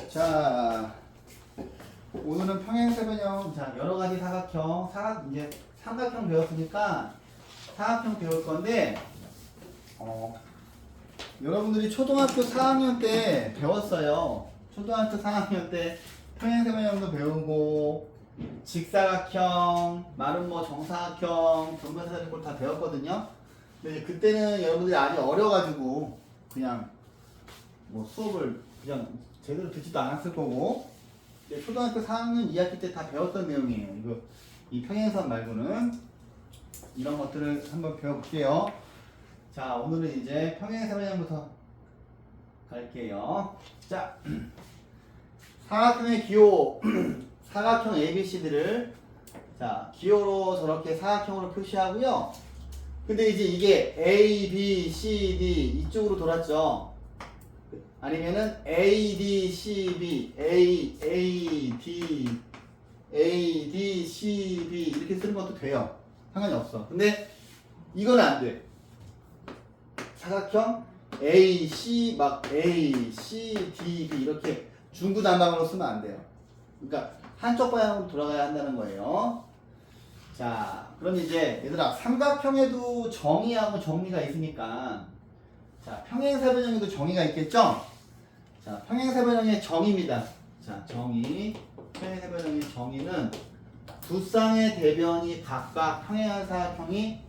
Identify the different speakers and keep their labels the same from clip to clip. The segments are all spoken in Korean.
Speaker 1: 자, 오늘은 평행세변형, 자, 여러 가지 사각형, 이제 삼각형 배웠으니까 사각형 배울 건데, 여러분들이 초등학교 4학년 때 배웠어요. 초등학교 4학년 때 평행세변형도 배우고, 직사각형, 말은 뭐 정사각형, 정면사각형 다 배웠거든요. 근데 그때는 여러분들이 아직 어려가지고, 그냥 뭐 수업을 그냥 제대로 듣지도 않았을 거고, 초등학교 4학년 2학기 때 다 배웠던 내용이에요. 이거 이 평행선 말고는 이런 것들을 한번 배워볼게요. 자, 오늘은 이제 평행세변형부터 갈게요. 자, 사각형의 기호, 사각형 ABC들을 자 기호로 저렇게 사각형으로 표시하고요. 근데 이제 이게 A, B, C, D 이쪽으로 돌았죠. 아니면은 A, D, C, B, A, D, C, B 이렇게 쓰는 것도 돼요. 상관이 없어. 근데 이건 안 돼. 사각형 A, C, D, B 이렇게 중구난방으로 쓰면 안 돼요. 그러니까 한쪽 방향으로 돌아가야 한다는 거예요. 자, 그럼 이제 얘들아 삼각형에도 정의하고 정리가 있으니까 자, 평행세변형에도 정의가 있겠죠? 자, 평행세변형의 정의입니다. 자, 정의. 평행세변형의 정의는 두 쌍의 대변이 각각 평행한 사각형이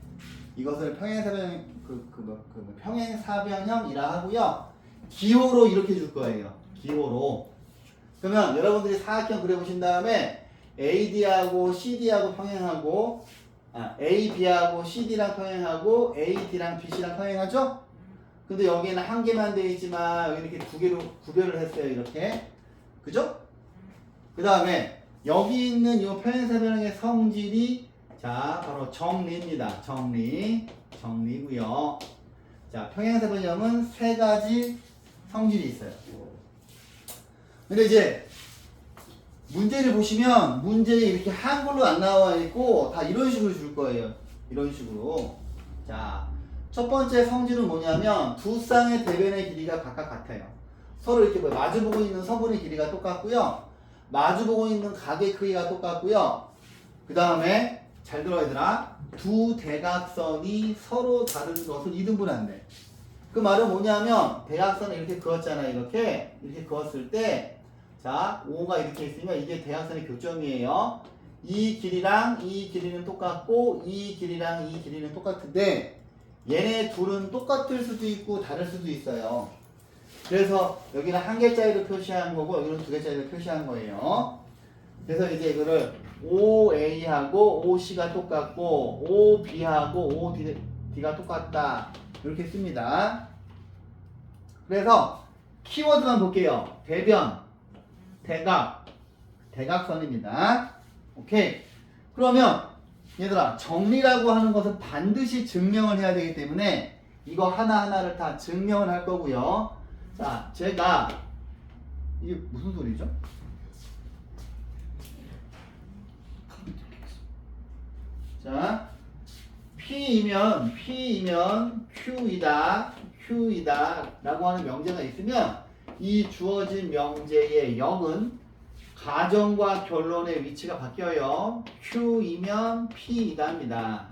Speaker 1: 이것을 평행사변형이라 하고요. 기호로 이렇게 줄 거예요. 기호로. 그러면 여러분들이 사각형 그려보신 다음에 AD하고 CD하고 평행하고 AB하고 CD랑 평행하고 AD랑 BC랑 평행하죠? 근데 여기에는 한 개만 되어 있지만 여기 이렇게 두 개로 구별을 했어요. 이렇게. 그죠? 그 다음에 여기 있는 이 평행세변형의 성질이 자 바로 정리입니다. 정리고요. 자, 평행세변형은 세 가지 성질이 있어요. 근데 이제 문제를 보시면 문제에 이렇게 한글로 안 나와 있고 다 이런 식으로 줄 거예요. 이런 식으로. 자, 첫 번째 성질은 뭐냐면 두 쌍의 대변의 길이가 각각 같아요. 서로 이렇게 마주보고 있는 서분의 길이가 똑같고요. 마주보고 있는 각의 크기가 똑같고요. 그 다음에 잘 들어 얘들아. 두 대각선이 서로 다른 것은 이등분 안 돼. 그 말은 뭐냐면 대각선을 이렇게 그었잖아요. 이렇게 그었을 때 자, 5가 이렇게 있으면 이게 대각선의 교점이에요. 이 길이랑 이 길이는 똑같고 이 길이랑 이 길이는 똑같은데 얘네 둘은 똑같을 수도 있고 다를 수도 있어요. 그래서 여기는 한 개짜리로 표시한 거고 여기는 두 개짜리로 표시한 거예요. 그래서 이제 이거를 OA하고 OC가 똑같고 OB하고 OD가 똑같다. 이렇게 씁니다. 그래서 키워드만 볼게요. 대변, 대각, 대각선입니다. 오케이. 그러면 얘들아 정리라고 하는 것은 반드시 증명을 해야 되기 때문에 이거 하나하나를 다 증명을 할 거고요. 자, 제가 이게 무슨 소리죠? 자, P이면 Q이다 라고 하는 명제가 있으면 이 주어진 명제의 0은 가정과 결론의 위치가 바뀌어요. Q이면 P이다입니다.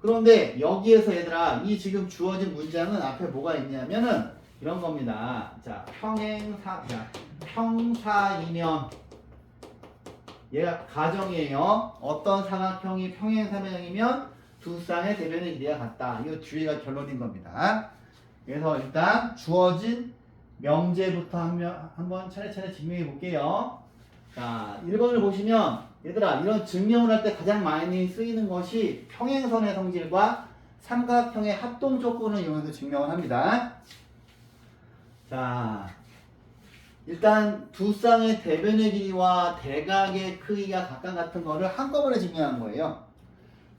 Speaker 1: 그런데 여기에서 얘들아 이 지금 주어진 문장은 앞에 뭐가 있냐면은 이런 겁니다. 자, 평사이면 얘가 가정이에요. 어떤 사각형이 평행사변형이면 두 쌍의 대변의 길이가 같다. 이거 뒤에가 결론인 겁니다. 그래서 일단 주어진 명제부터 한번 차례차례 증명해 볼게요. 자, 1번을 보시면 얘들아 이런 증명을 할 때 가장 많이 쓰이는 것이 평행선의 성질과 삼각형의 합동 조건을 이용해서 증명을 합니다. 자, 일단 두 쌍의 대변의 길이와 대각의 크기가 각각 같은 거를 한꺼번에 증명한 거예요.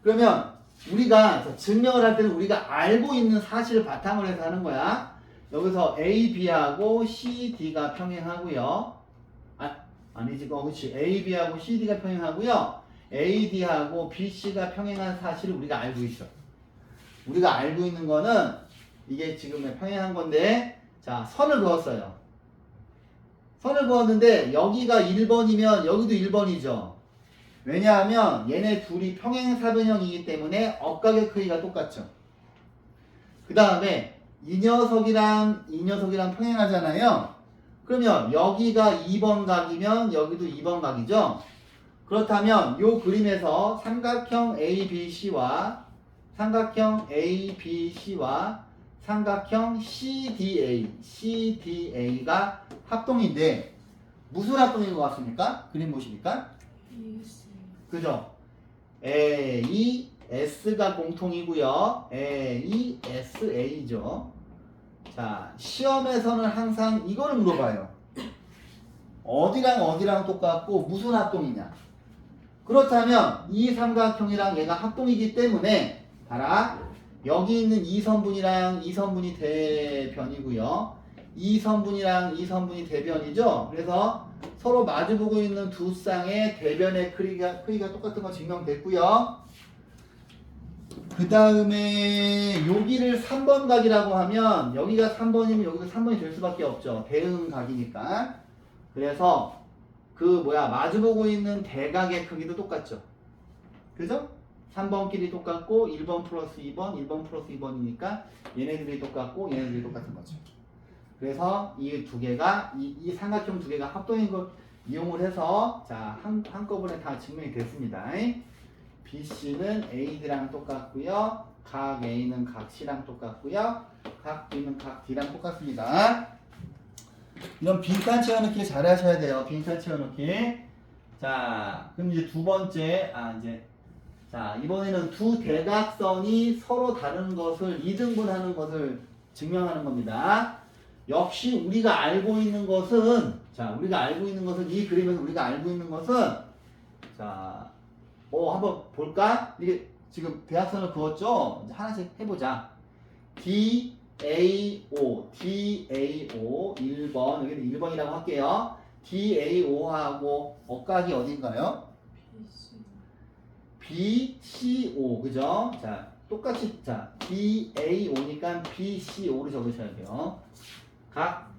Speaker 1: 그러면 우리가 증명을 할 때는 우리가 알고 있는 사실을 바탕으로 해서 하는 거야. 여기서 A, B하고 C, D가 평행하고요. 아니지, 그렇지. A, B하고 C, D가 평행하고요. A, D하고 B, C가 평행한 사실을 우리가 알고 있어. 우리가 알고 있는 거는 이게 지금 평행한 건데, 자, 선을 그었어요. 선을 그었는데 여기가 1번이면 여기도 1번이죠. 왜냐하면 얘네 둘이 평행사변형이기 때문에 억각의 크기가 똑같죠. 그 다음에 이 녀석이랑 이 녀석이랑 평행하잖아요. 그러면 여기가 2번 각이면 여기도 2번 각이죠. 그렇다면 이 그림에서 삼각형 ABC와 삼각형 ABC와 삼각형 CDA가 합동인데 무슨 합동인 것 같습니까? 그림 보시니까 그죠? AES가 공통이고요. AESA죠. 자, 시험에서는 항상 이거를 물어봐요. 어디랑 어디랑 똑같고 무슨 합동이냐? 그렇다면 이 삼각형이랑 얘가 합동이기 때문에 봐라. 여기 있는 이 선분이랑 이 선분이 대변이고요. 이 선분이랑 이 선분이 대변이죠. 그래서 서로 마주보고 있는 두 쌍의 대변의 크기가 똑같은 거 증명됐고요. 그 다음에 여기를 3번 각이라고 하면 여기가 3번이면 여기가 3번이 될 수밖에 없죠. 대응 각이니까. 그래서 마주보고 있는 대각의 크기도 똑같죠. 그죠? 3번끼리 똑같고 1번 플러스 2번, 1번 플러스 2번이니까 얘네들이 똑같고 얘네들이 똑같은 거죠. 그래서 이 두 개가 이 삼각형 두 개가 합동인 걸 이용을 해서 자, 한꺼번에 다 증명이 됐습니다. BC는 AD랑 똑같고요. 각 A는 각 C랑 똑같고요. 각 B는 각 D랑 똑같습니다. 이런 빈칸 채워넣기 잘 하셔야 돼요. 빈칸 채워넣기. 자, 그럼 이제 두 번째, 자, 이번에는 두 대각선이 서로 다른 것을 이등분하는 것을 증명하는 겁니다. 역시 우리가 알고 있는 것은, 이 그림에서 우리가 알고 있는 것은, 자, 한번 볼까? 이게 지금 대각선을 그었죠? 이제 하나씩 해보자. DAO, 1번, 여기는 1번이라고 할게요. DAO하고 억각이 어딘가요? BCO, 그죠? 자, 똑같이, 자, DAO니까 BCO로 적으셔야 돼요. 각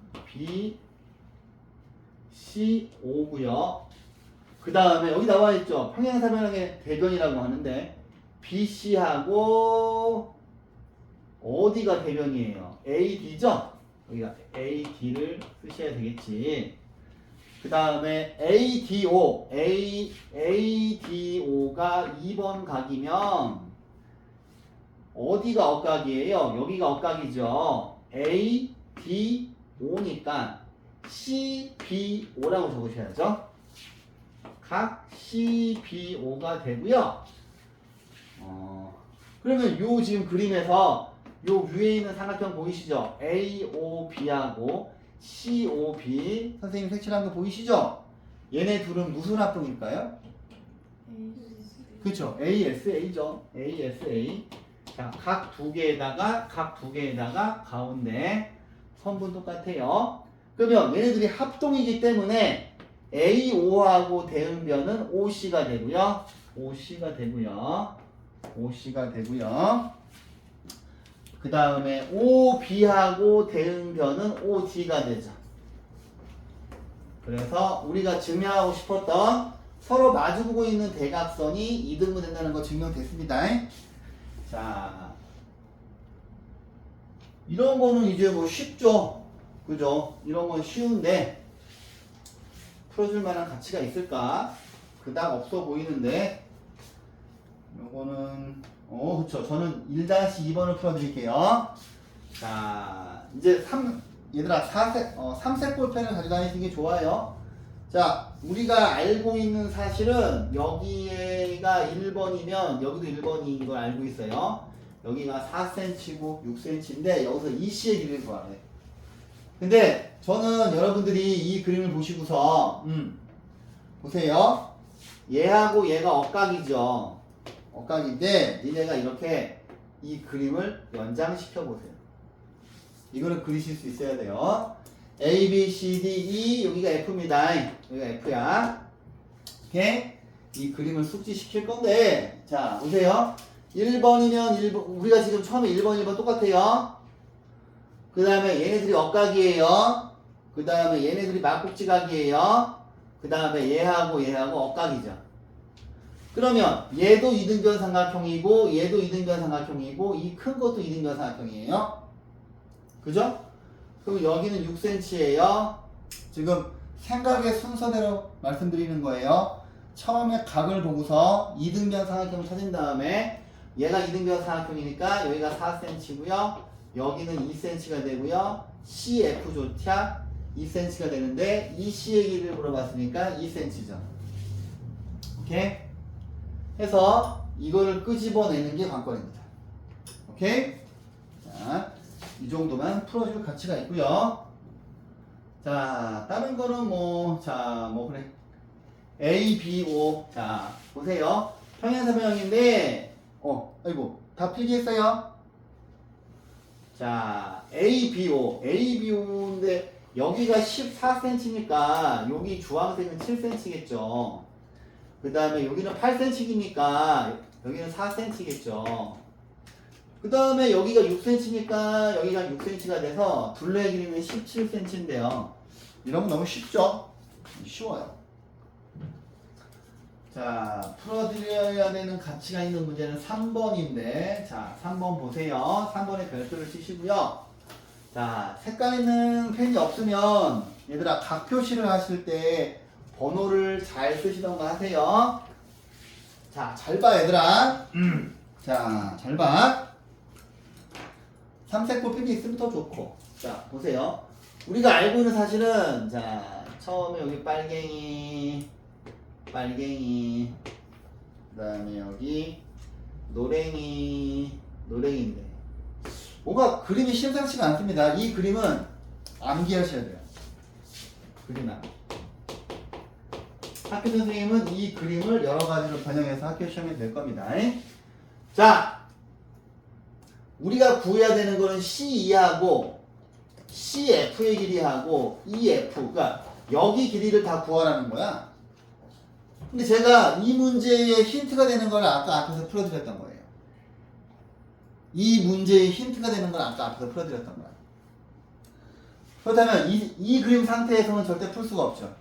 Speaker 1: BCO고요. 그 다음에 여기 나와 있죠. 평행사변형의 대변이라고 하는데 BC하고 어디가 대변이에요? AD죠? 여기가 AD를 쓰셔야 되겠지. 그 다음에 ADO가 2번 각이면 어디가 억각이에요? 여기가 억각이죠. ADO니까 CBO라고 적으셔야죠. 각 CBO가 되고요. 그러면 요 지금 그림에서 요 위에 있는 삼각형 보이시죠? AOB하고 COB 선생님 색칠한 거 보이시죠? 얘네 둘은 무슨 합동일까요? 그렇죠. ASA죠. ASA. 자, 각 두 개에다가 가운데 선분 똑같아요. 그러면 얘네들이 합동이기 때문에 AO하고 대응변은 OC가 되고요. 그 다음에 OB하고 대응변은 OD가 되죠. 그래서 우리가 증명하고 싶었던 서로 마주보고 있는 대각선이 2등분 된다는 거 증명됐습니다. 자, 이런 거는 이제 뭐 쉽죠. 그죠? 이런 건 쉬운데 풀어줄 만한 가치가 있을까? 그닥 없어 보이는데 요거는 그쵸. 저는 1-2번을 풀어드릴게요. 자, 이제 얘들아 3색 볼펜을 가져다니시는 게 좋아요. 자, 우리가 알고 있는 사실은 여기가 1번이면 여기도 1번인 걸 알고 있어요. 여기가 4cm고 6cm인데 여기서 EC의 길이를 구하래. 근데 저는 여러분들이 이 그림을 보시고서 보세요. 얘하고 얘가 억각이죠. 억각인데 니네가 이렇게 이 그림을 연장시켜 보세요. 이거를 그리실 수 있어야 돼요. A, B, C, D, E 여기가 F입니다. 여기가 F야. 이렇게 이 그림을 숙지시킬 건데 자 보세요. 1번이면 1번 우리가 지금 처음에 1번 1번 똑같아요. 그 다음에 얘네들이 억각이에요. 그 다음에 얘네들이 막국지각이에요. 그 다음에 얘하고 억각이죠. 그러면 얘도 이등변 삼각형이고 얘도 이등변 삼각형이고 이 큰 것도 이등변 삼각형이에요. 그죠? 그럼 여기는 6cm예요. 지금 생각의 순서대로 말씀드리는 거예요. 처음에 각을 보고서 이등변 삼각형을 찾은 다음에 얘가 이등변 삼각형이니까 여기가 4cm고요. 여기는 2cm가 되고요. CF 조차 2cm가 되는데 이 C의 길이를 물어봤으니까 2cm죠. 오케이? 해서 이거를 끄집어내는 게 관건입니다. 오케이? 자, 이 정도만 풀어줄 가치가 있고요. 자, 다른 거는 그래. A, B, O. 자, 보세요. 평행사변형인데, 아이고, 다 필기했어요? 자, A, B, O. A, B, O인데, 여기가 14cm니까, 여기 주황색은 7cm겠죠. 그 다음에 여기는 8cm니까, 여기는 4cm겠죠. 그 다음에 여기가 6cm니까, 여기가 6cm가 돼서, 둘레의 길이는 17cm인데요. 이런 건 너무 쉽죠? 쉬워요. 자, 풀어드려야 되는 가치가 있는 문제는 3번인데, 자, 3번 보세요. 3번에 별표를 치시고요. 자, 색깔 있는 펜이 없으면, 얘들아, 각 표시를 하실 때 번호를 잘 쓰시던가 하세요. 자, 잘 봐, 얘들아. 자, 잘 봐. 삼색고 필기 있으면 더 좋고. 자, 보세요. 우리가 알고 있는 사실은, 자, 처음에 여기 빨갱이, 그 다음에 여기 노랭이인데 뭔가 그림이 심상치가 않습니다. 이 그림은 암기하셔야 돼요. 그림은 학교 선생님은 이 그림을 여러 가지로 변형해서 학교 시험에 낼 겁니다. 자, 우리가 구해야 되는 거는 C2하고 CF의 길이하고 EF, 그러니까 여기 길이를 다 구하라는 거야. 근데 제가 이 문제의 힌트가 되는 걸 아까 앞에서 풀어드렸던 거예요. 이 문제의 힌트가 되는 걸 아까 앞에서 풀어드렸던 거예요. 그렇다면 이 그림 상태에서는 절대 풀 수가 없죠.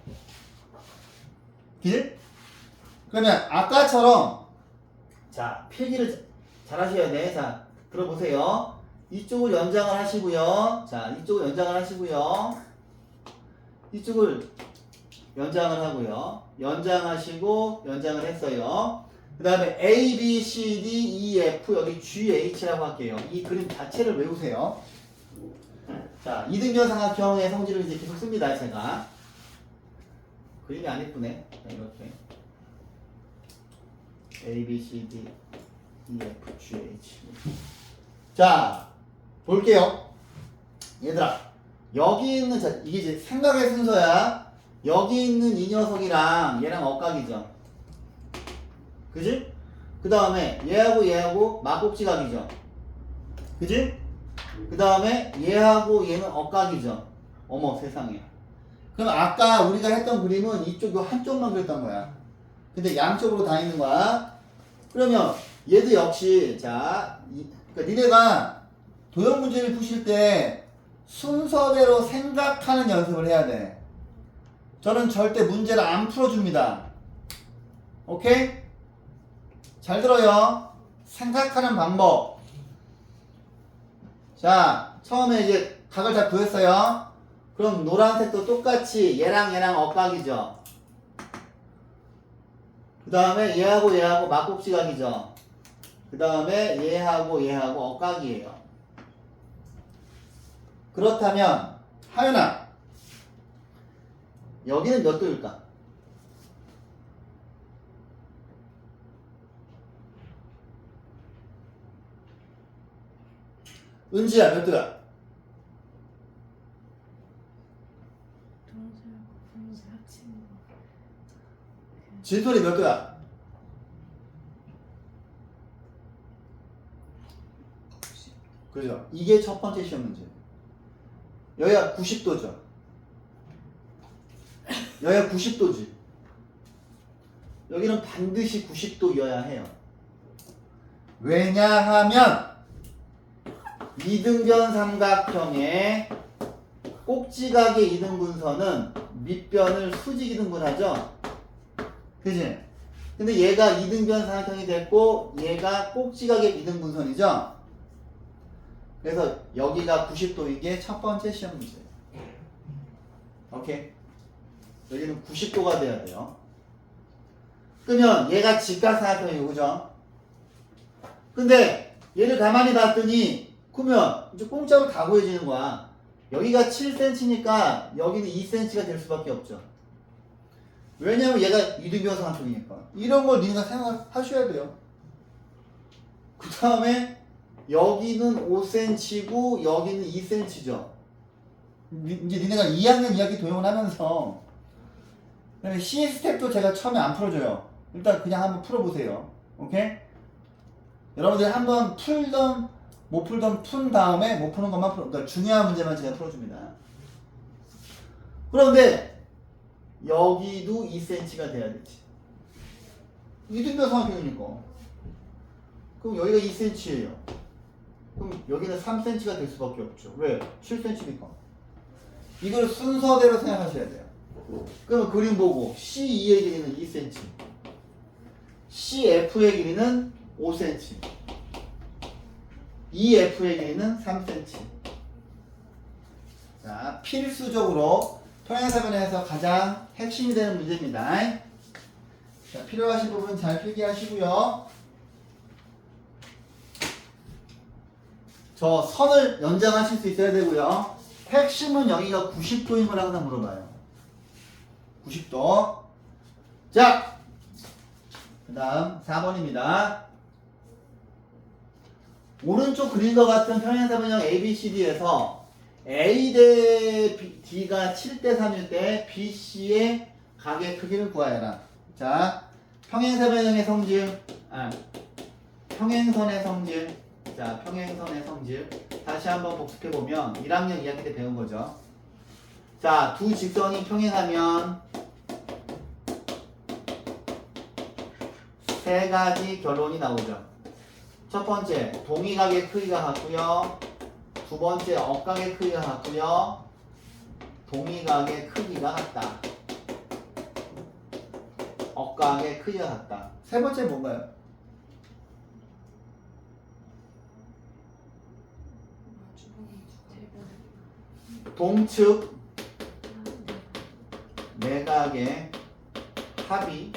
Speaker 1: 그지? 그러면 아까처럼 자, 필기를 잘 하셔야 돼. 자, 들어보세요. 이쪽을 연장을 하시고요. 자, 이쪽을 연장을 하시고요. 이쪽을 연장을 하고요. 연장하시고 연장을 했어요. 그 다음에 A, B, C, D, E, F 여기 G, H라고 할게요. 이 그림 자체를 외우세요. 자, 이등변 삼각형의 성질을 이제 계속 씁니다. 제가 그림이 안 예쁘네. 자, 이렇게 A, B, C, D, E, F, G, H. 자, 볼게요. 얘들아, 여기 있는 이게 이제 생각의 순서야. 여기 있는 이 녀석이랑 얘랑 억각이죠. 그지? 그 다음에 얘하고 막국지각이죠. 그지? 그 다음에 얘하고 얘는 억각이죠. 어머 세상에. 그럼 아까 우리가 했던 그림은 이쪽 요 한쪽만 그렸던 거야. 근데 양쪽으로 다 있는 거야. 그러면 얘도 역시 자, 그러니까 니네가 도형 문제를 푸실 때 순서대로 생각하는 연습을 해야 돼. 저는 절대 문제를 안 풀어줍니다. 오케이? 잘 들어요. 생각하는 방법. 자, 처음에 이제 각을 다 구했어요. 그럼 노란색도 똑같이 얘랑 억각이죠. 그 다음에 얘하고 막국지각이죠. 그 다음에 얘하고 억각이에요. 그렇다면 하연아, 여기는 몇 도일까? 은지야 몇 도야? 진솔이 몇 도야? 그죠? 이게 첫 번째 시험 문제. 여기가 90도죠. 여기가 90도지. 여기는 반드시 90도여야 해요. 왜냐하면 이등변 삼각형의 꼭지각의 이등분선은 밑변을 수직이등분하죠. 그치? 근데 얘가 이등변 삼각형이 됐고 얘가 꼭지각의 이등분선이죠. 그래서 여기가 90도인 게 첫 번째 시험 문제예요. 오케이? 여기는 90도가 돼야 돼요. 그러면 얘가 직각삼각형이고, 그죠? 근데 얘를 가만히 봤더니 그러면 이제 공짜로 다 보여지는 거야. 여기가 7cm니까 여기는 2cm가 될 수밖에 없죠. 왜냐면 얘가 이등변 삼각형이니까. 이런 걸 니네가 생각하셔야 돼요. 그 다음에 여기는 5cm고 여기는 2cm죠. 이제 니네가 2학년 이야기 도용을 하면서 그다음에 C 스텝도 제가 처음에 안 풀어줘요. 일단 그냥 한번 풀어보세요. 오케이? 여러분들이 한번 풀던 못 풀던 푼 다음에 못 푸는 것만 그러니까 중요한 문제만 제가 풀어줍니다. 그런데 여기도 2cm가 돼야 되지. 이등변 삼각형이니까. 그럼 여기가 2cm예요. 그럼 여기는 3cm가 될 수밖에 없죠. 왜? 7cm니까. 이걸 순서대로 생각하셔야 돼요. 그러면 그림 보고 C2의 길이는 2cm, CF의 길이는 5cm, EF의 길이는 3cm. 자, 필수적으로 평행사변에서 가장 핵심이 되는 문제입니다. 자, 필요하신 부분 잘 필기하시고요. 저 선을 연장하실 수 있어야 되고요. 핵심은 여기가 90도인 걸 항상 물어봐요. 90도. 자, 그 다음 4번입니다. 오른쪽 그림과 같은 평행사변형 ABCD에서 A 대 D가 7대 3일 때 BC의 각의 크기를 구하여라. 자, 평행사변형의 성질, 평행선의 성질. 자, 평행선의 성질. 다시 한번 복습해보면 1학년 2학기 때 배운 거죠. 자, 두 직선이 평행하면 세 가지 결론이 나오죠. 첫 번째, 동의각의 크기가 같고요. 두 번째, 억각의 크기가 같고요. 동의각의 크기가 같다. 억각의 크기가 같다. 세 번째 뭔가요? 동측 내각의 합이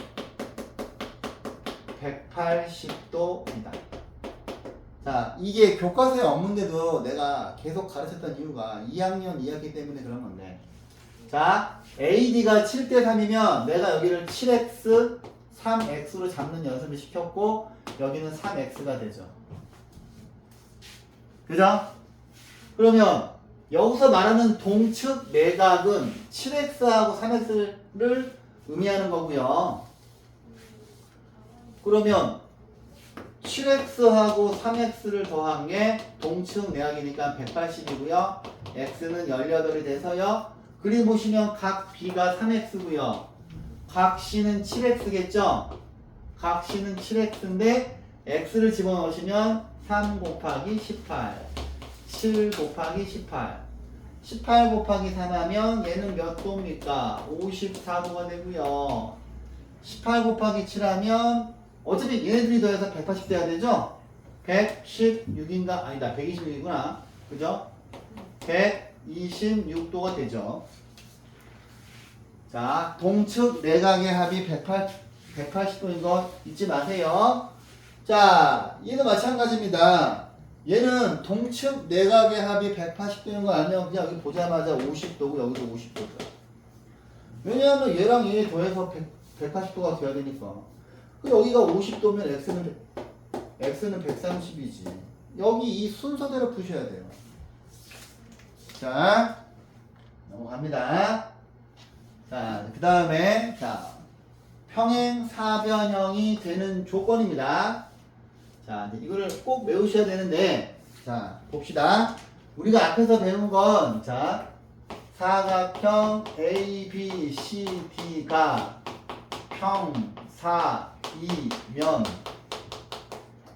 Speaker 1: 180도이다. 자, 이게 교과서에 없는데도 내가 계속 가르쳤던 이유가 2학년 2학기 때문에 그런 건데. 자, AD가 7대 3이면 내가 여기를 7x, 3x로 잡는 연습을 시켰고 여기는 3x가 되죠. 그죠? 그러면 여기서 말하는 동측 내각은 7x하고 3x를 의미하는 거고요. 그러면 7x하고 3x를 더한 게 동측 내각이니까 180이고요. x는 18이 돼서요. 그림 보시면 각 b가 3x고요. 각 c는 7x겠죠? 각 c는 7x인데 x를 집어넣으시면 3 곱하기 18, 7 곱하기 18, 18 곱하기 3 하면 얘는 몇 도입니까? 54도가 되고요. 18 곱하기 7 하면 어차피 얘네들이 더해서 180 돼야 되죠? 116인가? 아니다, 126이구나. 그죠? 126도가 되죠. 자, 동측 내각의 합이 180도인 거 잊지 마세요. 자, 얘는 마찬가지입니다. 얘는 동측 내각의 합이 180도인 거 알면 그냥 여기 보자마자 50도고 여기도 50도죠. 왜냐하면 얘랑 얘 더해서 180도가 돼야 되니까. 여기가 50도면 x는 130이지. 여기 이 순서대로 푸셔야 돼요. 자, 넘어갑니다. 자, 그 다음에 자, 평행사변형이 되는 조건입니다. 자, 이제 이거를 꼭 외우셔야 되는데, 자, 봅시다. 우리가 앞에서 배운 건, 자, 사각형 ABCD가 평사이면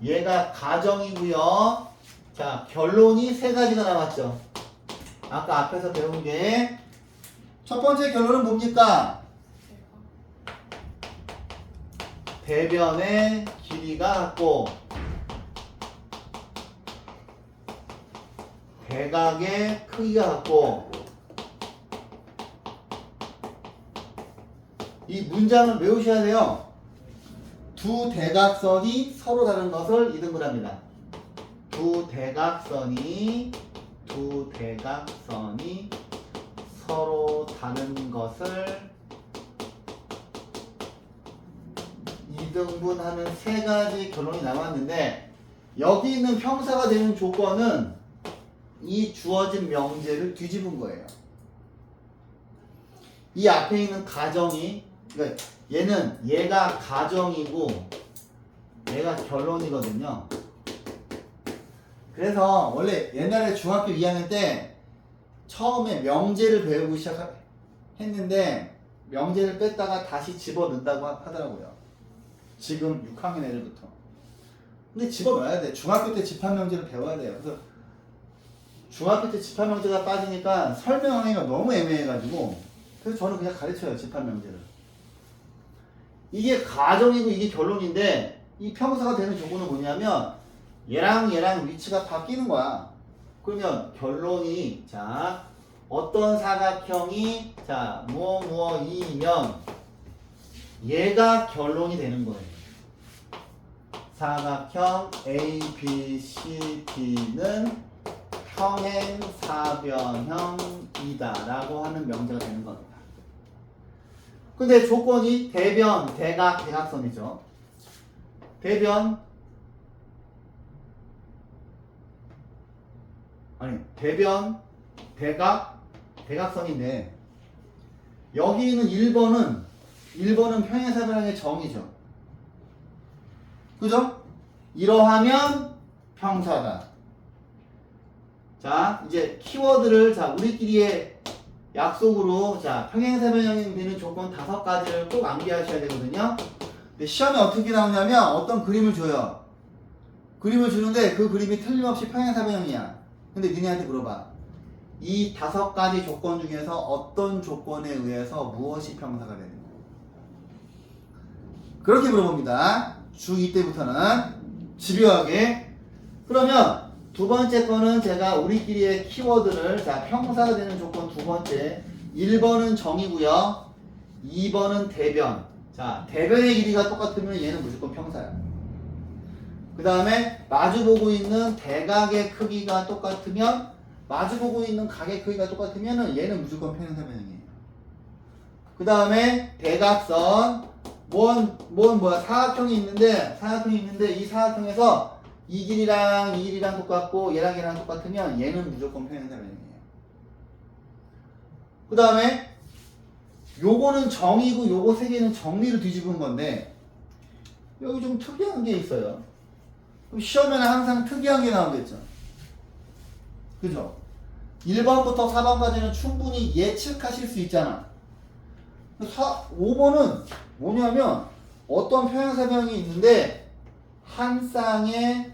Speaker 1: 얘가 가정이고요. 자, 결론이 세 가지가 나왔죠. 아까 앞에서 배운 게 첫 번째 결론은 뭡니까? 대변의 길이가 같고 대각의 크기가 같고 이 문장을 외우셔야 돼요. 두 대각선이 서로 다른 것을 이등분 합니다. 두 대각선이 서로 다른 것을 이등분하는 세 가지 결론이 나왔는데 여기 있는 평사가 되는 조건은 이 주어진 명제를 뒤집은 거예요. 이 앞에 있는 가정이 그러니까 얘가 가정이고 얘가 결론이거든요. 그래서 원래 옛날에 중학교 2학년 때 처음에 명제를 배우고 시작했는데 명제를 뺐다가 다시 집어넣는다고 하더라고요. 지금 6학년 애들부터. 근데 집어넣어야 돼. 중학교 때 집합명제를 배워야 돼요. 그래서 중학교 때 집합명제가 빠지니까 설명하기가 너무 애매해가지고 그래서 저는 그냥 가르쳐요. 집합명제를. 이게 가정이고 이게 결론인데 이 평사가 되는 조건은 뭐냐면 얘랑 위치가 바뀌는 거야. 그러면 결론이 자 어떤 사각형이 자 무엇이면 얘가 결론이 되는 거예요. 사각형 ABCD는 평행사변형이다 라고 하는 명제가 되는 겁니다. 근데 조건이 대변, 대각, 대각선이죠. 대변 대각, 대각선인데 여기 있는 1번은 평행사변형의 정의죠. 그죠? 이러하면 평사다. 자, 이제 키워드를 자 우리끼리의 약속으로 자 평행사변형이 되는 조건 5가지를 꼭 암기하셔야 되거든요. 근데 시험에 어떻게 나오냐면 어떤 그림을 줘요. 그림을 주는데 그 그림이 틀림없이 평행사변형이야. 근데 니네한테 물어봐. 이 5가지 조건 중에서 어떤 조건에 의해서 무엇이 평사가 되는 거야? 그렇게 물어봅니다. 주2 때부터는 집요하게. 그러면 두 번째 거는 제가 우리끼리의 키워드를 자 평사가 되는 조건 두 번째 1번은 정이고요. 2번은 대변. 자 대변의 길이가 똑같으면 얘는 무조건 평사야. 그 다음에 마주보고 있는 대각의 크기가 똑같으면 마주보고 있는 각의 크기가 똑같으면 얘는 무조건 평행사변형이에요. 그 다음에 대각선 사각형이 있는데 이 사각형에서 이 길이랑 이 길이랑 똑같고 얘랑 똑같으면 얘는 무조건 평행사변형이에요. 그 다음에 요거는 정이고 요거 세 개는 정리를 뒤집은 건데 여기 좀 특이한 게 있어요. 그럼 시험에는 항상 특이한 게 나오겠죠. 그죠? 1번부터 4번까지는 충분히 예측하실 수 있잖아. 5번은 뭐냐면 어떤 평행사변형이 있는데 한 쌍의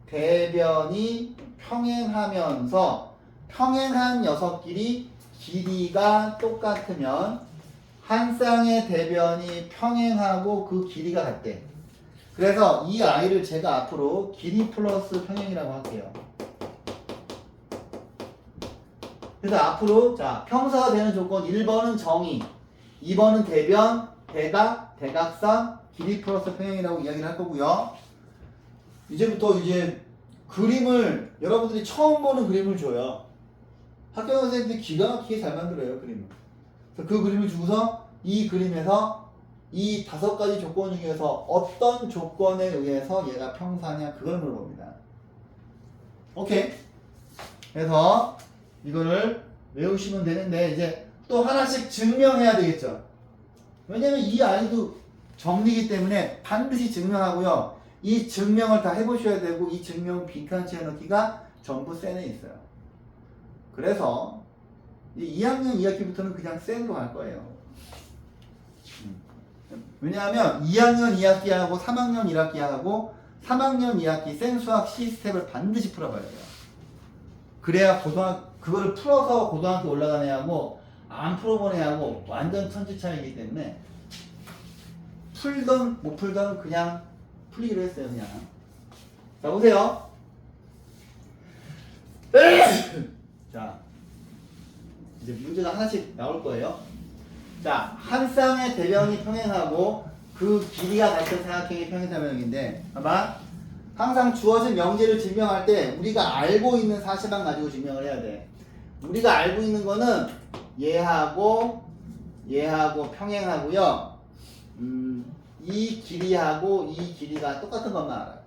Speaker 1: 대변이 평행하면서 평행한 녀석끼리 길이가 똑같으면 한 쌍의 대변이 평행하고 그 길이가 같대. 그래서 이 아이를 제가 앞으로 길이 플러스 평행이라고 할게요. 그래서 앞으로 자 평사가 되는 조건 1번은 정의, 2번은 대변, 대각, 대각선, 길이 플러스 평행이라고 이야기를 할 거고요. 이제부터 이제 그림을 여러분들이 처음 보는 그림을 줘요. 학교 선생님들이 기가 막히게 잘 만들어요 그림을. 그래서 그 그림을 주고서 이 그림에서 이 5가지 조건 중에서 어떤 조건에 의해서 얘가 평사냐 그걸 물어봅니다. 오케이. 그래서 이거를 외우시면 되는데 이제 또 하나씩 증명해야 되겠죠. 왜냐면 이 아이도 정리이기 때문에 반드시 증명하고요. 이 증명을 다 해보셔야 되고 이 증명 빈칸치에 넣기가 전부 센에 있어요. 그래서 2학년 2학기부터는 그냥 센으로 갈 거예요. 왜냐하면 2학년 2학기하고 3학년 1학기하고 3학년 2학기 센 수학 C스텝을 반드시 풀어봐야 돼요. 그래야 그거를 풀어서 고등학교 올라간 애하고 안 풀어본 애하고 완전 천지 차이기 때문에 풀던 못 풀던 그냥 풀리기로 했어요. 그냥. 자, 보세요. 자, 이제 문제가 하나씩 나올 거예요. 자, 한 쌍의 대변이 평행하고 그 길이가 같은 사각형의 평행사변형인데, 봐봐. 항상 주어진 명제를 증명할 때 우리가 알고 있는 사실만 가지고 증명을 해야 돼. 우리가 알고 있는 거는 얘하고 평행하고요. 이 길이하고 이 길이가 똑같은 것만 알아요.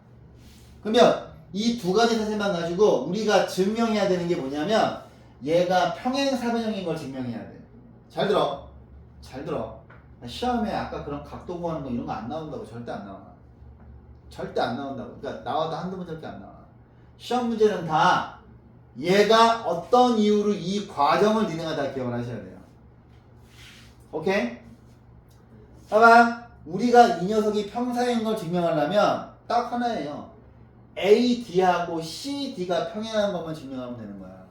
Speaker 1: 그러면 이 두 가지 사실만 가지고 우리가 증명해야 되는 게 뭐냐면 얘가 평행사변형인 걸 증명해야 돼. 잘 들어. 잘 들어. 시험에 아까 그런 각도 구하는 거 이런 거 안 나온다고. 절대 안 나와. 절대 안 나온다고. 그러니까 나와도 한두 번밖에 안 나와. 시험 문제는 다 얘가 어떤 이유로 이 과정을 니네가 다 기억을 하셔야 돼요. 오케이? 봐봐. 우리가 이 녀석이 평사인 걸 증명하려면 딱 하나예요. AD하고 CD가 평행한 것만 증명하면 되는 거야.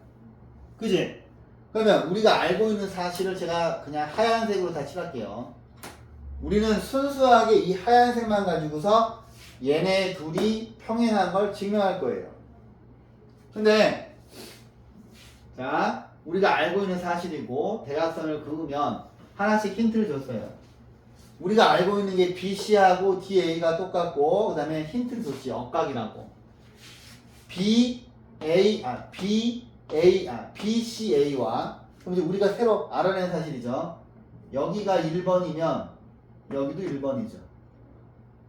Speaker 1: 그지? 그러면 우리가 알고 있는 사실을 제가 그냥 하얀색으로 다 칠할게요. 우리는 순수하게 이 하얀색만 가지고서 얘네 둘이 평행한 걸 증명할 거예요. 근데 자, 우리가 알고 있는 사실이고 대각선을 그으면 하나씩 힌트를 줬어요. 우리가 알고 있는 게 BC하고 DA가 똑같고 그 다음에 힌트를 줬지. 억각이라고. BCA와 그럼 이제 우리가 새로 알아낸 사실이죠. 여기가 1번이면 여기도 1번이죠.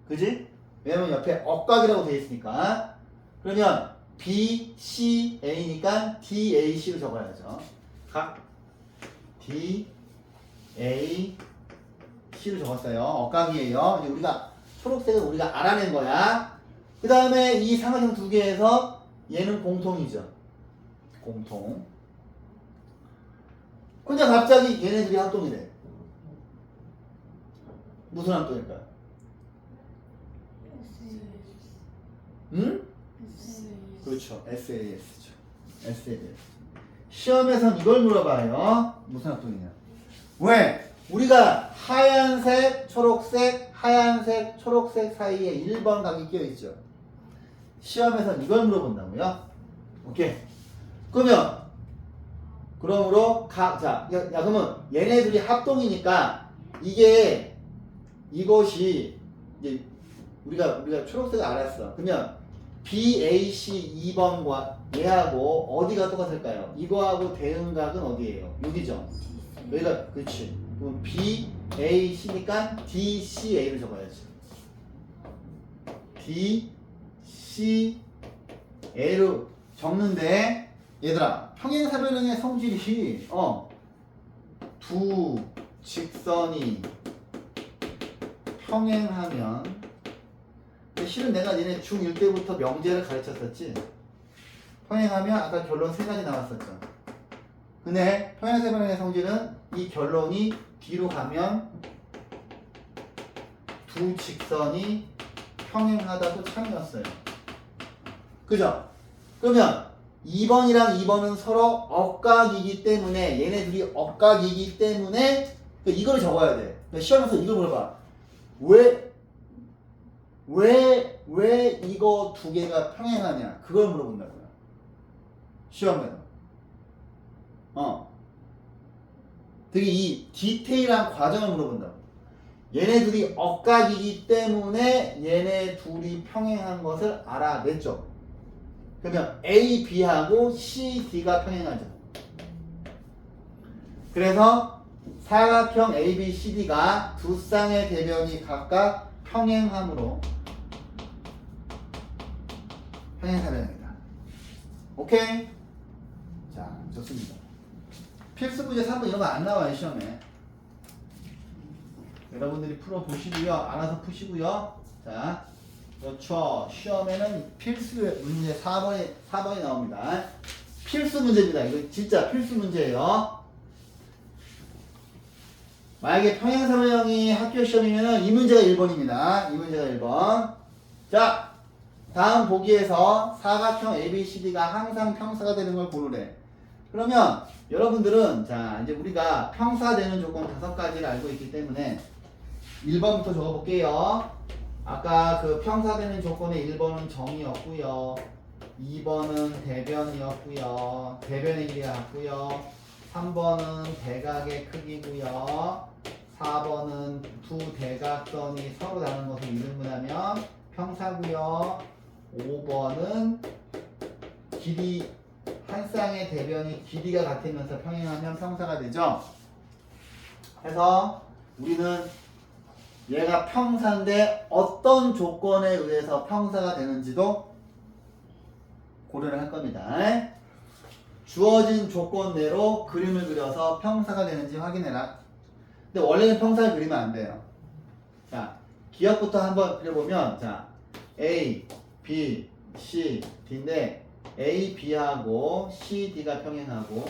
Speaker 1: 그지? 왜냐면 옆에 억각이라고 되어 있으니까. 그러면 BCA니까 DAC로 적어야죠. 각 DAC로 적었어요. 억각이에요. 이제 우리가 초록색은 우리가 알아낸 거야. 그 다음에 이 삼각형 두 개에서 얘는 공통이죠. 공통. 근데 갑자기 얘네들이 합동이래. 무슨 합동일까요? 응? 그렇죠. SAS죠. SAS. 시험에선 이걸 물어봐요. 무슨 합동이냐? 왜? 우리가 하얀색, 초록색, 하얀색, 초록색 사이에 1번 각이 끼어있죠. 시험에선 이걸 물어본다고요? 오케이. 그러므로 자, 그러면 얘네들이 합동이니까 이것이 이제 우리가 초록색을 알았어. 그러면 BAC 2번과 얘하고 어디가 똑같을까요? 이거하고 대응각은 어디예요? 여기죠. 여기가 그렇지. 그럼 BAC니까 DCA를 적어야지. DCA로 적는데 얘들아 평행사변형의 성질이 두 직선이 평행하면 실은 내가 니네 중1 때부터 명제를 가르쳤었지. 평행하면 아까 결론 3가지 나왔었죠. 근데 평행사변형의 성질은 이 결론이 뒤로 가면 두 직선이 평행하다도 참이었어요. 그죠? 그러면 2번이랑 2번은 서로 억각이기 때문에 얘네 둘이 억각이기 때문에 이걸 적어야 돼. 시험에서 이걸 물어봐. 왜 이거 두 개가 평행하냐? 그걸 물어본다고요. 시험에서. 되게 이 디테일한 과정을 물어본다고. 얘네 둘이 억각이기 때문에 얘네 둘이 평행한 것을 알아냈죠. 그러면 A, B하고 C, D가 평행하죠. 그래서 사각형 A, B, C, D가 두 쌍의 대변이 각각 평행함으로 평행사변형이다. 오케이? 자, 좋습니다. 필수 문제 3번 이런 거 안 나와요, 시험에. 여러분들이 풀어보시고요. 알아서 푸시고요. 자, 그렇죠. 시험에는 필수 문제 4번이 나옵니다. 필수 문제입니다. 이거 진짜 필수 문제예요. 만약에 평행사변형이 학교 시험이면은 이 문제가 1번입니다. 이 문제가 1번. 자, 다음 보기에서 사각형 ABCD가 항상 평사가 되는 걸 고르래. 그러면 여러분들은 자 이제 우리가 평사되는 조건 5가지를 알고 있기 때문에 1번부터 적어볼게요. 아까 그 평사되는 조건의 1번은 정이었고요. 2번은 대변이었고요. 대변의 길이가 같고요. 3번은 대각의 크기고요. 4번은 두 대각선이 서로 다른 것을 이등분하면 평사고요. 5번은 길이 한 쌍의 대변이 길이가 같으면서 평행하면 평사가 되죠. 그래서 우리는 얘가 평사인데 어떤 조건에 의해서 평사가 되는지도 고려를 할 겁니다. 주어진 조건 내로 그림을 그려서 평사가 되는지 확인해라. 근데 원래는 평사를 그리면 안 돼요. 자, 기억부터 한번 그려보면 자 A, B, C, D인데 A, B하고 C, D가 평행하고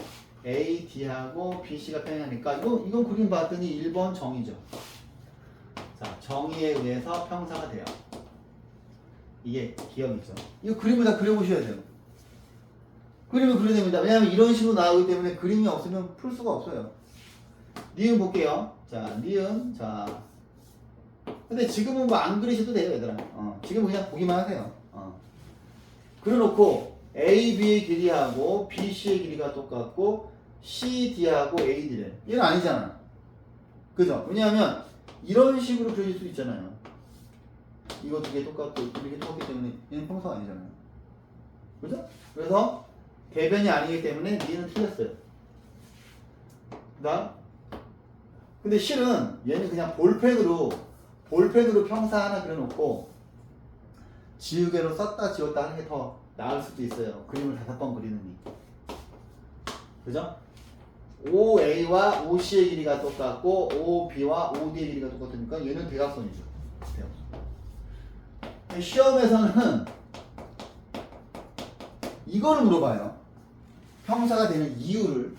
Speaker 1: A, D하고 B, C가 평행하니까 이건 그림 봤더니 1번 정이죠. 자, 정의에 의해서 평사가 돼요. 이게 기억이죠. 이거 그림을 다 그려보셔야 돼요. 그림을 그려야 됩니다. 왜냐하면 이런 식으로 나오기 때문에 그림이 없으면 풀 수가 없어요. 니은 볼게요. 자, 니은. 자. 근데 지금은 뭐 안 그리셔도 돼요, 얘들아. 지금 그냥 보기만 하세요. 그려놓고 A, B의 길이하고 B, C의 길이가 똑같고 C, D하고 A, D래. 얘는 아니잖아. 그죠? 왜냐하면 이런 식으로 그려질 수 있잖아요. 이거 두 개 똑같고 이렇게 똑같기 때문에 얘는 평사가 아니잖아요. 그죠? 그래서 대변이 아니기 때문에 니는 틀렸어요. 그다음 근데 실은 얘는 그냥 볼펜으로 평사 하나 그려놓고 지우개로 썼다 지웠다 하는 게 더 나을 수도 있어요. 그림을 5번 그리느니. 그죠? OA와 OC의 길이가 똑같고 OB와 OD의 길이가 똑같으니까 얘는 대각선이죠. 대각선. 시험에서는 이거를 물어봐요. 평사가 되는 이유를.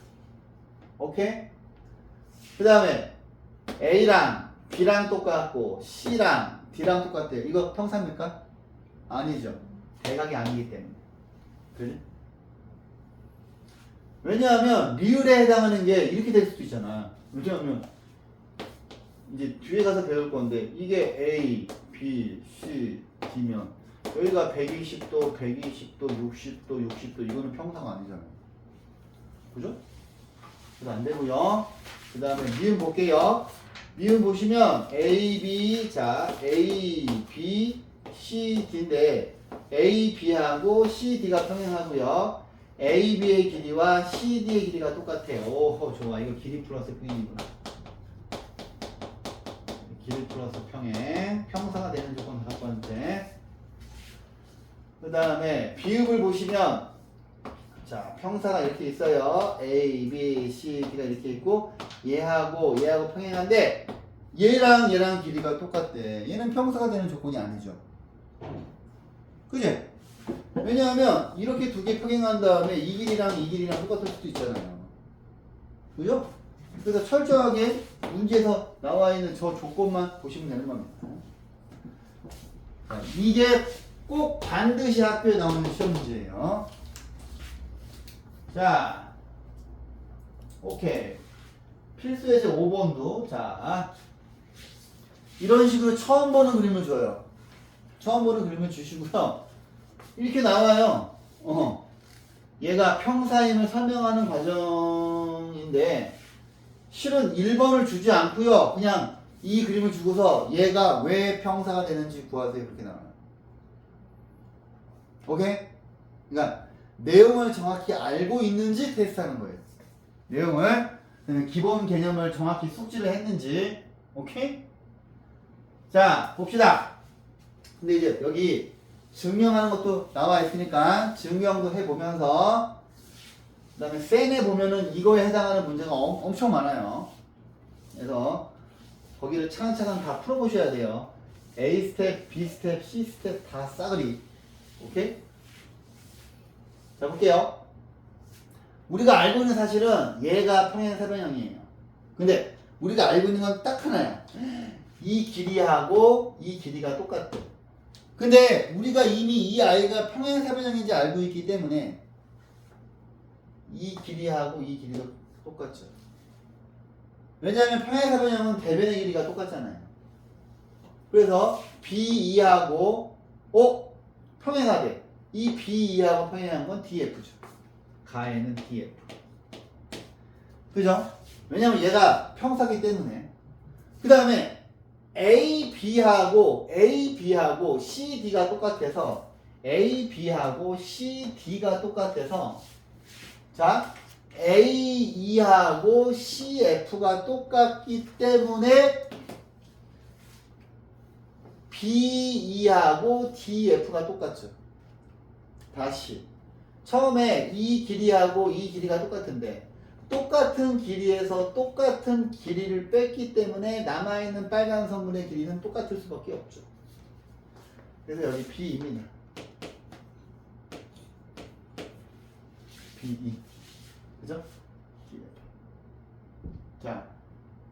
Speaker 1: 오케이? 그 다음에 A랑 B랑 똑같고 C랑 D랑 똑같대요. 이거 평사입니까? 아니죠. 대각이 아니기 때문에. 그지? 왜냐하면 리을에 해당하는 게 이렇게 될 수도 있잖아. 왜냐하면 이제 뒤에 가서 배울 건데 이게 A, B, C, D면 여기가 120도, 120도, 60도, 60도 이거는 평사가 아니잖아요. 그죠? 그래서 안 되고요. 그 다음에 미음 볼게요. 미음 보시면 A, B, 자 A, B, C, D인데 A, B하고 C, D가 평행하고요. A, B의 길이와 C, D의 길이가 똑같아요. 오, 좋아. 이거 길이 플러스 평행이구나. 길이 플러스 평행. 평사가 되는 조건 5번째. 그 다음에 비읍을 보시면 자, 평사가 이렇게 있어요. A, B, C, D가 이렇게 있고 얘하고 평행한데 얘랑 길이가 똑같대. 얘는 평사가 되는 조건이 아니죠. 그지? 왜냐하면 이렇게 두 개 평행한 다음에 이 길이랑 똑같을 수도 있잖아요. 그죠? 그래서 철저하게 문제에서 나와 있는 저 조건만 보시면 되는 겁니다. 자, 이게 꼭 반드시 학교에 나오는 시험 문제예요. 자, 오케이. 필수 예제 5번도 자 이런 식으로 처음 보는 그림을 줘요. 처음 보는 그림을 주시고요. 이렇게 나와요. 얘가 평사임을 설명하는 과정인데 실은 1번을 주지 않고요. 그냥 이 그림을 주고서 얘가 왜 평사가 되는지 구하세요. 그렇게 나와요. 오케이? 그러니까 내용을 정확히 알고 있는지 테스트하는 거예요. 내용을 기본 개념을 정확히 숙지를 했는지. 오케이? 자, 봅시다. 근데 이제 여기 증명하는 것도 나와 있으니까 증명도 해보면서 그 다음에 쌤에 보면은 이거에 해당하는 문제가 엄청 많아요. 그래서 거기를 차근차근 다 풀어보셔야 돼요. A 스텝, B 스텝, C 스텝 다 싸그리. 오케이? 자, 볼게요. 우리가 알고 있는 사실은 얘가 평행사변형이에요. 근데 우리가 알고 있는 건 딱 하나야. 이 길이하고 이 길이가 똑같대. 근데 우리가 이미 이 아이가 평행사변형인지 알고 있기 때문에 이 길이하고 이 길이도 똑같죠. 왜냐하면 평행사변형은 대변의 길이가 똑같잖아요. 그래서 B2하고 평행하게 이 B2하고 평행한 건 DF죠. 가에는 DF. 그죠? 왜냐면 얘가 평사기 때문에. 그 다음에 AB하고 CD가 똑같아서 AB하고 CD가 똑같아서 자 A2하고 CF가 똑같기 때문에 B2하고 DF가 똑같죠. 다시 처음에 이 길이하고 이 길이가 똑같은데 똑같은 길이에서 똑같은 길이를 뺐기 때문에 남아있는 빨간 선분의 길이는 똑같을 수밖에 없죠. 그래서 여기 B입니다. B2 그죠? 자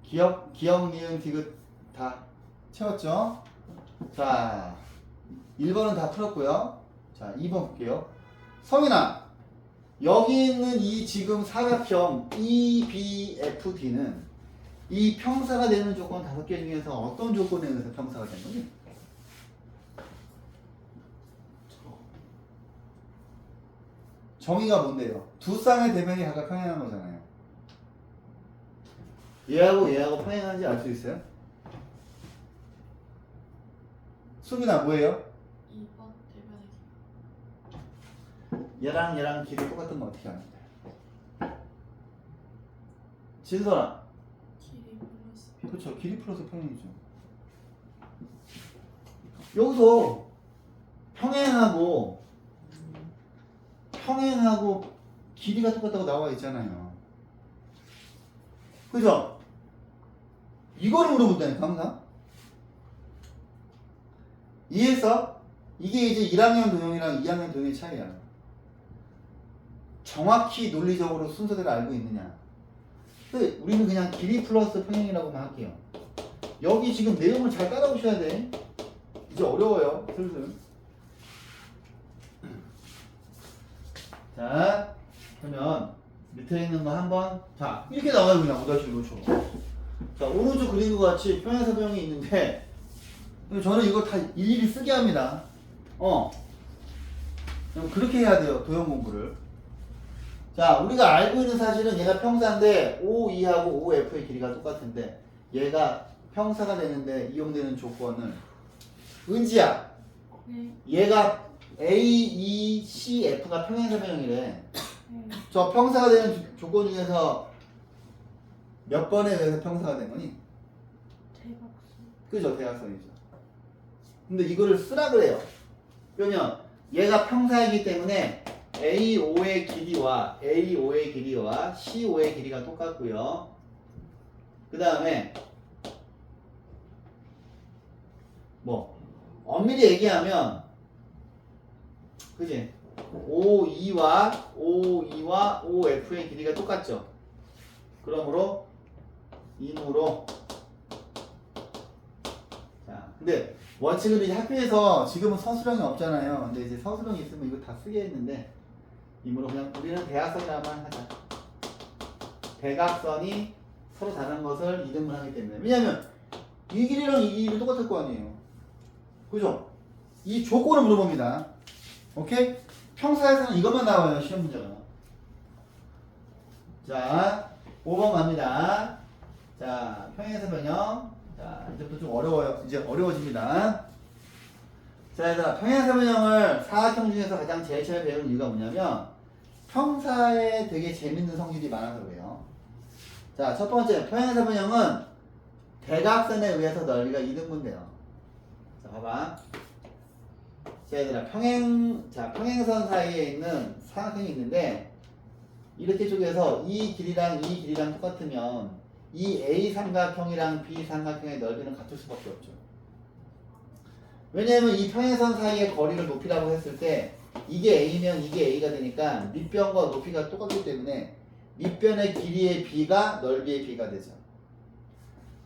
Speaker 1: 기억, 니은, 디귿 다 채웠죠? 자 1번은 다 풀었고요. 자 2번 볼게요. 성인아 여기 있는 이 지금 사각형 EBFD는 이 평사가 되는 조건 5개 중에서 어떤 조건에 의해서 평사가 되는 거지? 정의가 뭔데요? 두 쌍의 대변이 각각 평행한 거잖아요. 얘하고 평행한지 알 수 있어요? 수빈아 뭐예요?
Speaker 2: 2번 대변의
Speaker 1: 얘랑 길이 똑같은 거 어떻게 하는데? 진선아
Speaker 2: 길이 플러스
Speaker 1: 그렇죠. 길이 플러스 평행이죠. 여기서 평행하고 길이가 똑같다고 나와 있잖아요. 그죠? 이거를 물어본다니까 항상. 이해했어? 이게 이제 1학년 도형이랑 2학년 도형의 차이야. 정확히 논리적으로 순서대로 알고 있느냐. 근데 우리는 그냥 길이 플러스 평행이라고만 할게요. 여기 지금 내용을 잘 따라오셔야 돼. 이제 어려워요. 슬슬. 자, 그러면 밑에 있는 거 한번 자 이렇게 나와요. 그냥 5-1로 자 오른쪽 그린 것 같이 평행사변형이 있는데 저는 이거 다 일일이 쓰게 합니다. 그렇게 해야 돼요. 도형 공부를. 자 우리가 알고 있는 사실은 얘가 평사인데 O2하고 OF의 길이가 똑같은데 얘가 평사가 되는데 이용되는 조건을 은지야
Speaker 2: 네.
Speaker 1: 얘가 AECF가 평행사변형이래. 저 평사가 되는 조건 중에서 몇 번에 의해서 평사가 된 거니?
Speaker 2: 대각선.
Speaker 1: 그죠? 대각선이죠. 근데 이거를 쓰라 그래요. 그러면 얘가 평사이기 때문에 A5의 길이와 C5의 길이가 똑같고요. 그 다음에 뭐 엄밀히 얘기하면 그지? O2와 OF의 길이가 똑같죠. 그러므로 이므로 자 근데 원칙은 이제 학교에서 지금은 서술형이 없잖아요. 근데 이제 서술형이 있으면 이거 다 쓰게 했는데 이므로 그냥 우리는 대각선이라만 하자. 대각선이 서로 다른 것을 이등분하기 때문에. 왜냐면 이 길이랑 이 길이 똑같을 거 아니에요. 그죠? 이 조건을 물어봅니다. 오케이? 평사에서는 이것만 나와요. 시험 문제가. 자 5번 갑니다. 자 평행사변형. 자 이제부터 좀 어려워요. 이제 어려워집니다. 자 얘들아 평행사변형을 사각형 중에서 가장 제일 처음에 배우는 이유가 뭐냐면 평사에 되게 재밌는 성질이 많아서 그래요. 자 첫 번째 평행사변형은 대각선에 의해서 넓이가 2등분돼요. 자 봐봐. 자 얘들아 평행선 사이에 있는 사각형이 있는데 이렇게 쪼개서 이 길이랑 똑같으면 이 A 삼각형이랑 B 삼각형의 넓이는 같을 수밖에 없죠. 왜냐하면 이 평행선 사이의 거리를 높이라고 했을 때 이게 A면 이게 A가 되니까 밑변과 높이가 똑같기 때문에 밑변의 길이의 B가 넓이의 B가 되죠.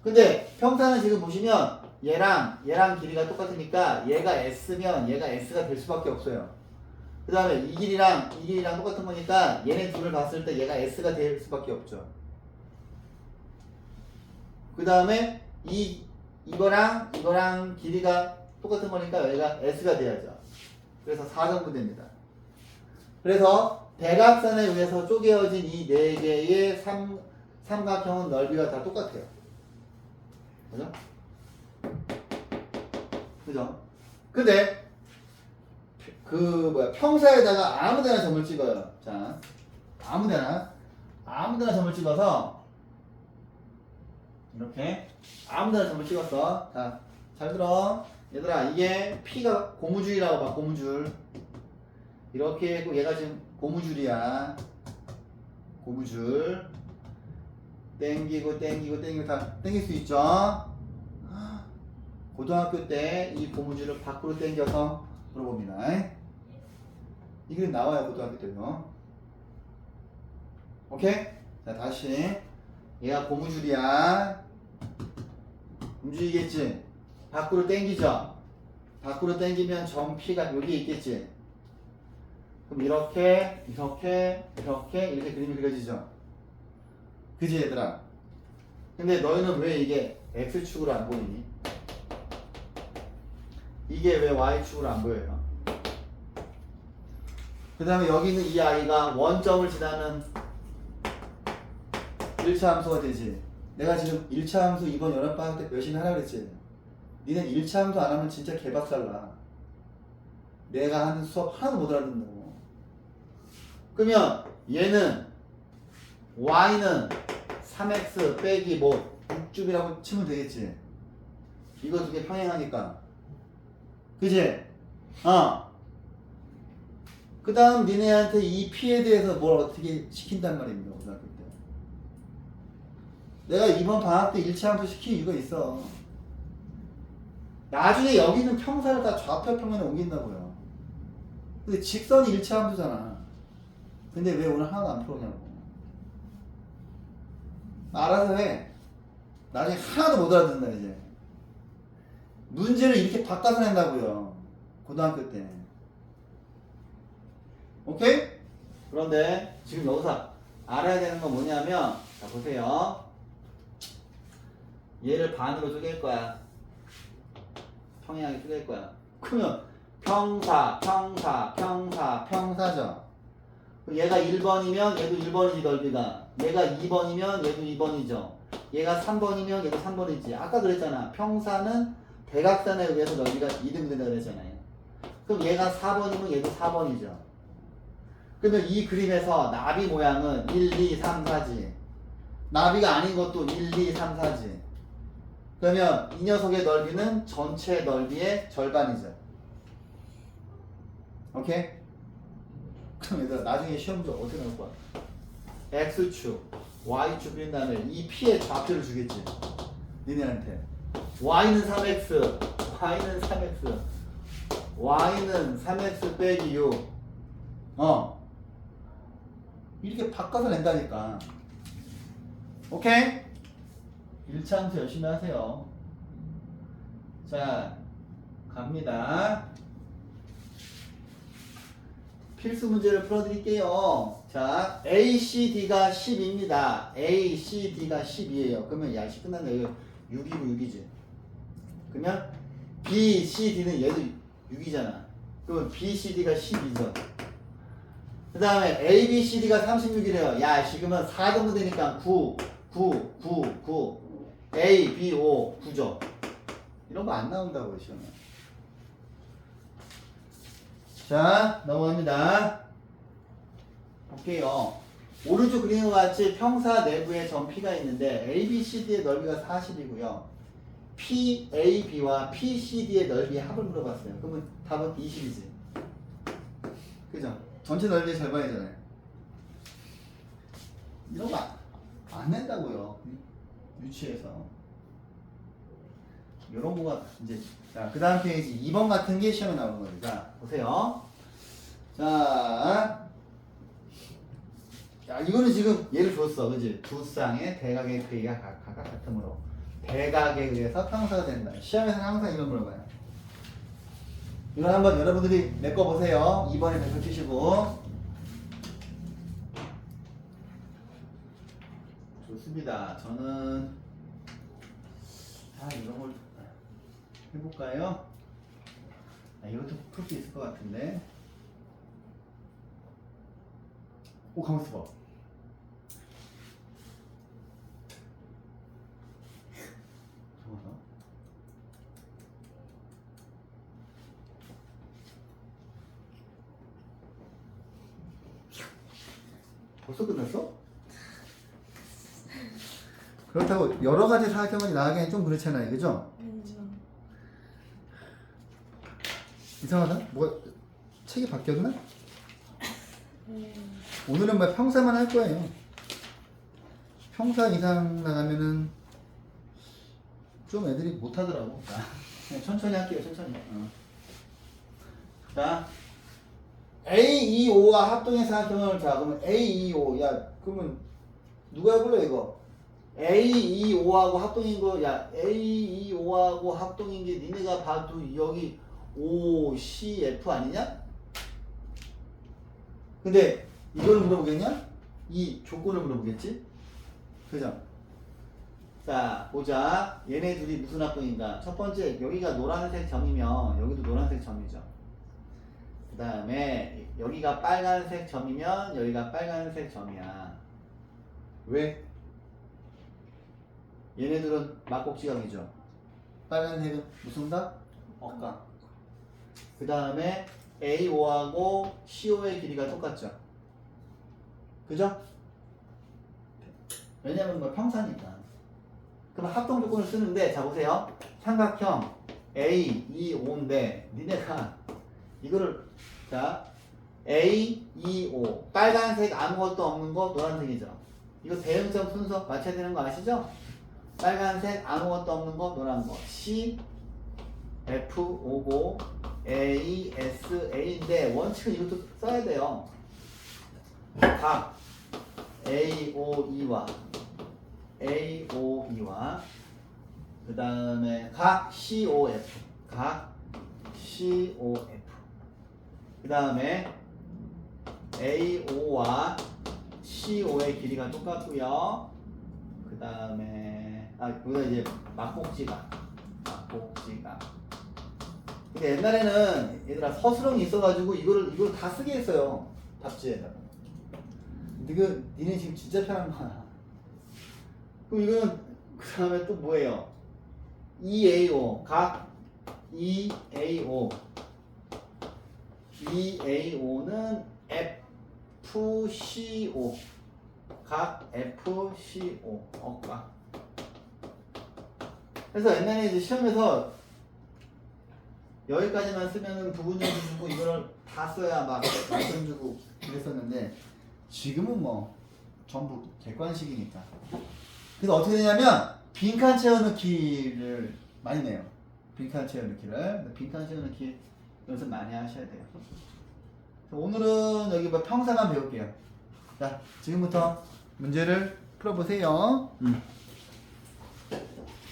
Speaker 1: 근데 평사는 지금 보시면 얘랑 길이가 똑같으니까 얘가 S면 얘가 S가 될 수밖에 없어요. 그 다음에 이 길이랑 똑같은 거니까 얘네 둘을 봤을 때 얘가 S가 될 수밖에 없죠. 그 다음에 이거랑 길이가 똑같은 거니까 얘가 S가 돼야죠. 그래서 4정도 됩니다. 그래서 대각선에 의해서 쪼개어진 이 네 개의 삼각형은 넓이가 다 똑같아요. 그죠? 그죠? 근데 평사에다가 아무데나 점을 찍어요. 자, 아무데나 점을 찍어서 이렇게 아무데나 점을 찍었어. 자, 잘 들어. 얘들아, 이게 P가 고무줄이라고 봐. 고무줄. 이렇게 했고 얘가 지금 고무줄이야. 고무줄. 땡기고 다 땡길 수 있죠. 고등학교 때 이 고무줄을 밖으로 당겨서 물어봅니다. 이 그림 나와요. 고등학교 때도. 오케이? 자, 다시 얘가 고무줄이야. 움직이겠지? 밖으로 당기죠? 밖으로 당기면 점 P가 여기 있겠지? 그럼 이렇게 그림이 그려지죠? 그지 얘들아? 근데 너희는 왜 이게 X축으로 안 보이니? 이게 왜 Y축으로 안 보여요? 그 다음에 여기 있는 이 아이가 원점을 지나는 1차 함수가 되지. 내가 지금 1차 함수 이번 여름방학 때 열심히 하라 그랬지. 니는 1차 함수 안 하면 진짜 개박살나. 내가 하는 수업 하나도 못 알아듣는다고. 그러면 얘는 Y는 3x 빼기 6줍이라고 치면 되겠지. 이거 두 개 평행하니까. 그치? 그 다음 니네한테 이 P에 대해서 뭘 어떻게 시킨단 말입니다. 고등학교 때. 내가 이번 방학 때 1차 함수 시킨 이유가 있어. 나중에 여기 있는 평사를 다 좌표 평면에 옮긴다고요. 근데 직선이 1차 함수잖아. 근데 왜 오늘 하나도 안 풀었냐고. 알아서 해. 나중에 하나도 못 알아듣는다 이제. 문제를 이렇게 바꿔서 낸다고요. 고등학교 때. 오케이? 그런데 지금 여기서 알아야 되는 건 뭐냐면, 자 보세요. 얘를 반으로 쪼갤 거야. 평행하게 쪼갤 거야. 그러면 평사죠. 얘가 1번이면 얘도 1번이지 넓이가. 얘가 2번이면 얘도 2번이죠. 얘가 3번이면 얘도 3번이지. 아까 그랬잖아. 평사는 대각선에 의해서 넓이가 2등 된다 그랬잖아요. 그럼 얘가 4번이면 얘도 4번이죠. 그러면 이 그림에서 나비 모양은 1, 2, 3, 4지. 나비가 아닌 것도 1, 2, 3, 4지. 그러면 이 녀석의 넓이는 전체 넓이의 절반이죠. 오케이? 그럼 얘들아 나중에 시험 문제 어떻게 나올 거야? X축, Y축 그린 다음에 이 P의 좌표를 주겠지. 니네한테. Y는 3X, Y는 3X 빼기 6. 이렇게 바꿔서 낸다니까. 오케이? 1차 함수 열심히 하세요. 자, 갑니다. 필수 문제를 풀어드릴게요. 자, ACD가 10입니다. ACD가 10이에요. 그러면 야, 10 끝났네. 이거 6이고 6이지. 그러면 BCD는 얘도 6이잖아. 그러면 BCD가 12죠. 그 다음에 ABCD가 36이래요. 야, 지금은 4 정도 되니까 9. A, B, O, 9죠. 이런 거 안 나온다고요, 시험에. 자, 넘어갑니다. 볼게요. 오른쪽 그림과 같이 평사 내부에 점 P가 있는데 ABCD의 넓이가 40이고요. PAB와 PCD의 넓이의 합을 물어봤어요. 그러면 답은 20이지. 그죠? 전체 넓이의 절반이잖아요. 이런 거 안 낸다고요. 유치해서. 이런 거가 이제, 자, 그 다음 페이지 2번 같은 게 시험에 나오는 거예요. 자, 보세요. 자, 야, 이거는 지금 예를 줬어. 그지? 두 쌍의 대각의 크기가 각각 같으므로 대각에 의해서 평사가 된다. 시험에서는 항상 이걸 물어봐요. 이건 한번 여러분들이 메꿔보세요. 2번에 계속 치시고. 좋습니다. 저는 이런 걸 해볼까요? 이것도 풀 수 있을 것 같은데. 오, 가만있어 봐. 잠깐만. 벌써 끝났어? 그렇다고 여러 가지 사각형이 나가기엔 좀 그렇잖아요, 그죠? 이상하다? 뭐가 책이 바뀌었나? 오늘은 뭐 평사만 할 거예요. 평사 이상 나가면은 좀 애들이 못하더라고. 자, 그냥 천천히 할게요, 천천히. 자, A, E, O와 합동의 사각형을, 자, 그러면 A, E, O. 야, 그러면 누가 해볼래, 이거? A, E, O하고 합동인 거, 야, A, E, O하고 합동인 게 니네가 봐도 여기 O, C, F 아니냐? 근데 이걸 물어보겠냐? 이 조건을 물어보겠지? 그죠? 자, 보자. 얘네 둘이 무슨 합동인가? 첫 번째, 여기가 노란색 점이면 여기도 노란색 점이죠. 그 다음에 여기가 빨간색 점이면 여기가 빨간색 점이야. 왜? 얘네들은 막곡지각이죠. 빨간색은 무슨 각? 억각. 그 다음에 AO하고 CO의 길이가 똑같죠. 그죠? 왜냐면 뭐 평사니까. 그럼 합동 조건을 쓰는데, 자 보세요. 삼각형 A, E, O인데 니네가 이거를, 자, A, E, O 빨간색 아무것도 없는 거 노란색이죠. 이거 대응점 순서 맞춰야 되는 거 아시죠? 빨간색 아무것도 없는 거 노란 거 C, F, O고 A, S, A인데 원칙은 이것도 써야 돼요. 각 A, O, E와 A, O, E와 그 다음에 각 C, O, F 각 C, O, F 그 다음에 A, O와 C, O의 길이가 똑같고요. 그 다음에 여기다 이제 막곡지각. 근데 옛날에는 얘들아 서술형이 있어가지고 이걸 다 쓰게 했어요. 답지에다가. 근데 니네 지금 진짜 편한 거야. 그럼 이거는 그 다음에 또 뭐예요? EAO 각 EAO EAO는 FCO 각 FCO 억각. 그래서 옛날에 이제 시험에서 여기까지만 쓰면은 부분점수 주고 이거를 다 써야 막 만점 주고 그랬었는데 지금은 뭐 전부 객관식이니까. 그래서 어떻게 되냐면 빈칸 채워넣기를 많이 내요. 빈칸 채워넣기 연습 많이 하셔야 돼요. 오늘은 여기 뭐 평사만 배울게요. 자, 지금부터 문제를 풀어보세요.